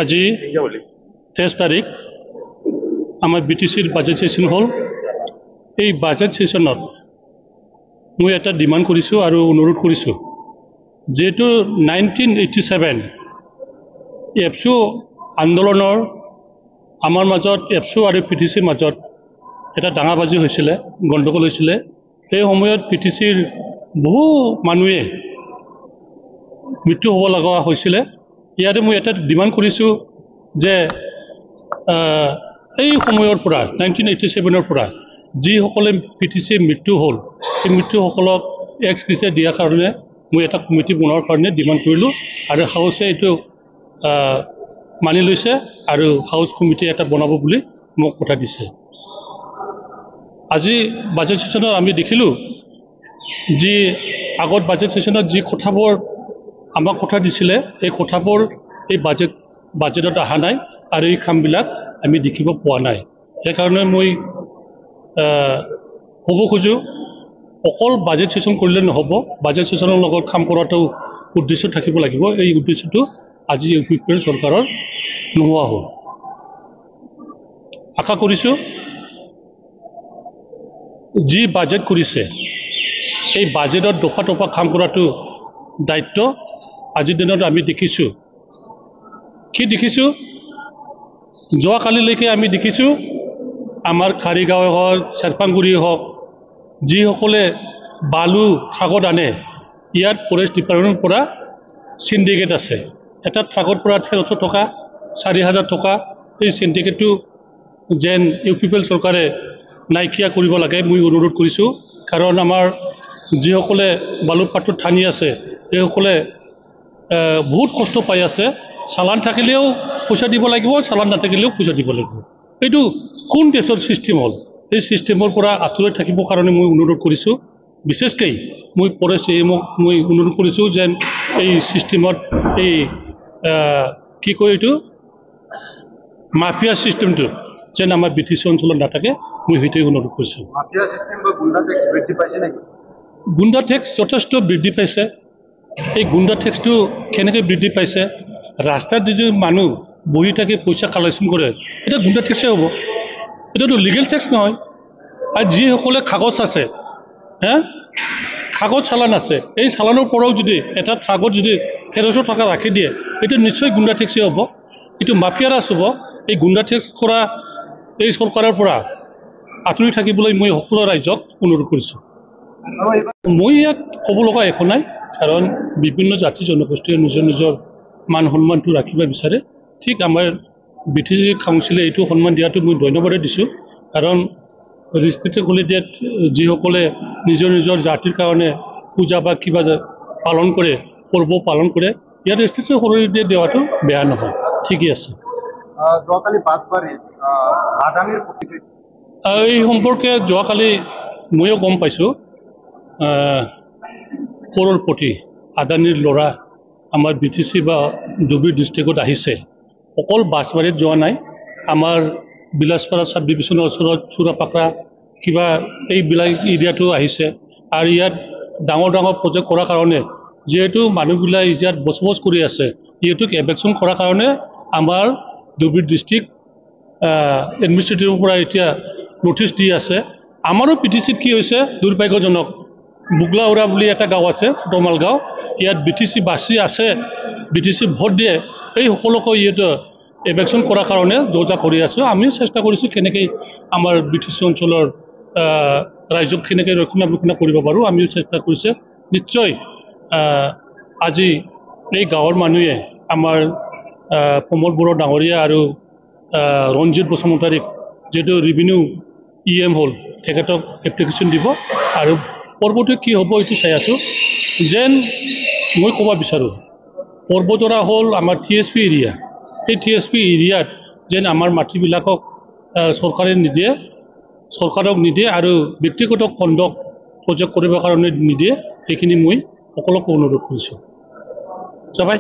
আজি 23 তাৰিখ আমাৰ বিটিচিৰ বাজেট সেশন হ'ল। এই বাজেট সেশনত মই এটা ডিমান্ড কৰিছোঁ আৰু অনুৰোধ কৰিছোঁ, যেহেতু 1987 এপছু আন্দোলনৰ আমাৰ মাজত এপছু আৰু পিটিচিৰ মাজত এটা ডাঙাবাজি হৈছিলে, গণ্ডগোল হৈছিলে। সেই সময়ত পিটিচিৰ বহু মানুহে মৃত্যু হ'ব লগা হৈছিলে। ইয়াতে মই এটা ডিমান্ড কৰিছোঁ যে এই সময়ৰ পৰা 1987 পৰা যিসকলে পিটিচিৰ মৃত্যু হ'ল, সেই মৃত্যুসকলক এক্সগ্ৰেছিয়া দিয়াৰ কাৰণে মই এটা কমিটি বনোৱাৰ কাৰণে ডিমান্ড কৰিলোঁ আৰু হাউচে এইটো মানি লৈছে আৰু হাউচ কমিটি এটা বনাব বুলি মোক কথা দিছে। আজি বাজেট সেশনত আমি দেখিলোঁ যি আগত বাজেট সেশনত যি কথাবোৰ আমাক কথা দিছিলে, এই কথাবোৰ এই বাজেটত অহা নাই আৰু এই কামবিলাক আমি দেখিব পোৱা নাই। সেইকাৰণে মই ক'ব খোজোঁ, অকল বাজেট সেশন কৰিলে নহ'ব, বাজেট সেশনৰ লগত কাম কৰাটো উদ্দেশ্য থাকিব লাগিব। এই উদ্দেশ্যটো আজি UPPL চৰকাৰৰ নোহোৱা হ'ল। আশা কৰিছোঁ যি বাজেট কৰিছে, এই বাজেটত দফা দফা কাম কৰাটো দায়িত্ব আজিৰ দিনত আমি দেখিছোঁ। কি দেখিছোঁ? যোৱাকালিলৈকে আমি দেখিছোঁ আমাৰ খাৰিগাঁৱে হওক, চেৰপাংগুৰি হওক, যিসকলে বালু ট্ৰাকত আনে, ইয়াত ফৰেষ্ট ডিপাৰ্টমেণ্টৰ পৰা চিণ্ডিকেট আছে। এটা ট্ৰাকত পৰা 1300 টকা, 4000 টকা। এই চিণ্ডিকেটটো যেন UPPL চৰকাৰে নাইকিয়া কৰিব লাগে মই অনুৰোধ কৰিছোঁ। কাৰণ আমাৰ যিসকলে বালু পাটত ঠানি আছে, সেইসকলে বহুত কষ্ট পাই আছে। চালান থাকিলেও পইচা দিব লাগিব, চালান নাথাকিলেও পইচা দিব লাগিব। এইটো কোন দেশৰ ছিষ্টেম হ'ল? এই ছিষ্টেমৰ পৰা আঁতৰি থাকিবৰ কাৰণে মই অনুৰোধ কৰিছোঁ। বিশেষকৈ মই ফৰেষ্ট CMক মই অনুৰোধ কৰিছোঁ যেন এই ছিষ্টেমত এই কি কয় এইটো মাফিয়া ছিষ্টেমটো যেন আমাৰ BTC অঞ্চলত নাথাকে, মই সেইটোৱে অনুৰোধ কৰিছোঁ। মাফিয়া ছিষ্টেম বা গুণ্ডা টেক্স বৃদ্ধি পাইছে নেকি? গুণ্ডা টেক্স যথেষ্ট বৃদ্ধি পাইছে। এই গুণ্ডা টেক্সটো কেনেকৈ বৃদ্ধি পাইছে? ৰাস্তাত যদি মানুহ বহি থাকি পইচা কালেকশ্যন কৰে, এটা গুণ্ডা টেক্সে হ'ব। এটাতো লিগেল টেক্স নহয়। আৰু যিসকলে কাগজ আছে, কাগজ চালান আছে, এই চালানৰ পৰাও যদি এটা ট্ৰাকত যদি 1300 টকা ৰাখি দিয়ে, এইটো নিশ্চয় গুণ্ডা টেক্সে হ'ব। এইটো মাফিয়া ৰাজ হ'ব। এই গুণ্ডা টেক্স কৰা এই চৰকাৰৰ পৰা আঁতৰি থাকিবলৈ মই সকলো ৰাইজক অনুৰোধ কৰিছোঁ। মই ইয়াত ক'ব লগা একো নাই, কাৰণ বিভিন্ন জাতি জনগোষ্ঠীয়ে নিজৰ নিজৰ মান সন্মানটো ৰাখিব বিচাৰে। ঠিক আমাৰ BTC কাউন্সিলে এইটো সন্মান দিয়াটো মই ধন্যবাদে দিছোঁ। কাৰণ ৰিষ্ট্ৰিক্টেড হলিডেত যিসকলে নিজৰ নিজৰ জাতিৰ কাৰণে পূজা বা কিবা পালন কৰে, পৰ্ব পালন কৰে, ইয়াত ৰিষ্ট্ৰিক্টেড হলিডে দিয়াটো বেয়া নহয়, ঠিকেই আছে। যোৱাকালি বাছবাৰীত আদানীৰ এই সম্পৰ্কে যোৱাকালি ময়ো গম পাইছোঁ। কৰৰপতি আদানীৰ ল'ৰা আমাৰ BTC বা ধুবুৰী ডিষ্ট্ৰিক্টত আহিছে। অকল বাছবাৰীত যোৱা নাই, আমাৰ বিলাসপাৰা চাব ডিভিশ্যনৰ ওচৰত চুৰাপাকৰা কিবা এইবিলাক এৰিয়াটো আহিছে। আৰু ইয়াত ডাঙৰ ডাঙৰ প্ৰজেক্ট কৰাৰ কাৰণে যিহেতু মানুহবিলাক ইয়াত বসবাস কৰি আছে, ইহঁতক এভেকশ্যন কৰাৰ কাৰণে আমাৰ ধুবুৰী ডিষ্ট্ৰিক্ট এডমিনিষ্ট্ৰেটিভৰ পৰা এতিয়া নটিচ দি আছে। আমাৰো PTCত কি হৈছে দুৰ্ভাগ্যজনক, বুগলাউৰা বুলি এটা গাঁও আছে, ছোটমাল গাঁও, ইয়াত BTC বাছি আছে, BTC ভোট দিয়ে, এই সকলোকে ইহঁতে এভেকশ্যন কৰাৰ কাৰণে যোজা কৰি আছোঁ। আমিও চেষ্টা কৰিছোঁ কেনেকৈ আমাৰ BTC অঞ্চলৰ ৰাইজক কেনেকৈ ৰক্ষণাবেক্ষণ কৰিব পাৰোঁ, আমিও চেষ্টা কৰিছে। নিশ্চয় আজি এই গাঁৱৰ মানুহে আমাৰ প্ৰমোদ বড়ো ডাঙৰীয়া আৰু ৰঞ্জিত বসুমতাৰীক যিহেতু ৰেভিনিউ EM হ'ল, তেখেতক এপ্লিকেশ্যন দিব আৰু পৰ্বটো কি হ'ব এইটো চাই আছোঁ। যেন মই ক'ব বিচাৰোঁ, পৰ্বতৰা হ'ল আমাৰ TSP এৰিয়া। এই TSP এৰিয়াত যেন আমাৰ মাটিবিলাকক চৰকাৰক নিদিয়ে আৰু ব্যক্তিগত খণ্ডক প্ৰজেক্ট কৰিবৰ কাৰণে নিদিয়ে, সেইখিনি মই সকলোকে অনুৰোধ কৰিছোঁ। চাবাই।